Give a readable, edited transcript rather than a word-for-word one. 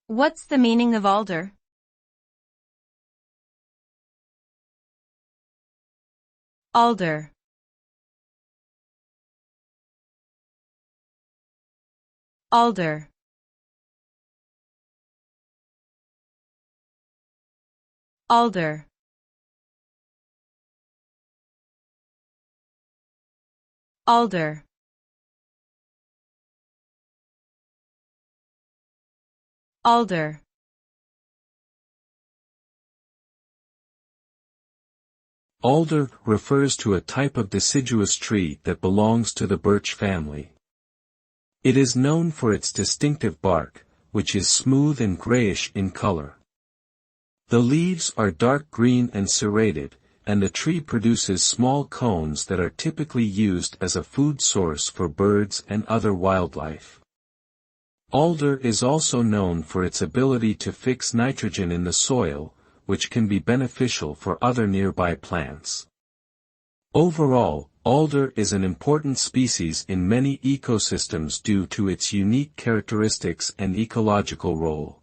What's the meaning of alder? Alder. Alder. Alder. Alder. Alder. Alder refers to a type of deciduous tree that belongs to the birch family. It is known for its distinctive bark, which is smooth and grayish in color. The leaves are dark green and serrated, and the tree produces small cones that are typically used as a food source for birds and other wildlife. Alder is also known for its ability to fix nitrogen in the soil, which can be beneficial for other nearby plants. Overall, alder is an important species in many ecosystems due to its unique characteristics and ecological role.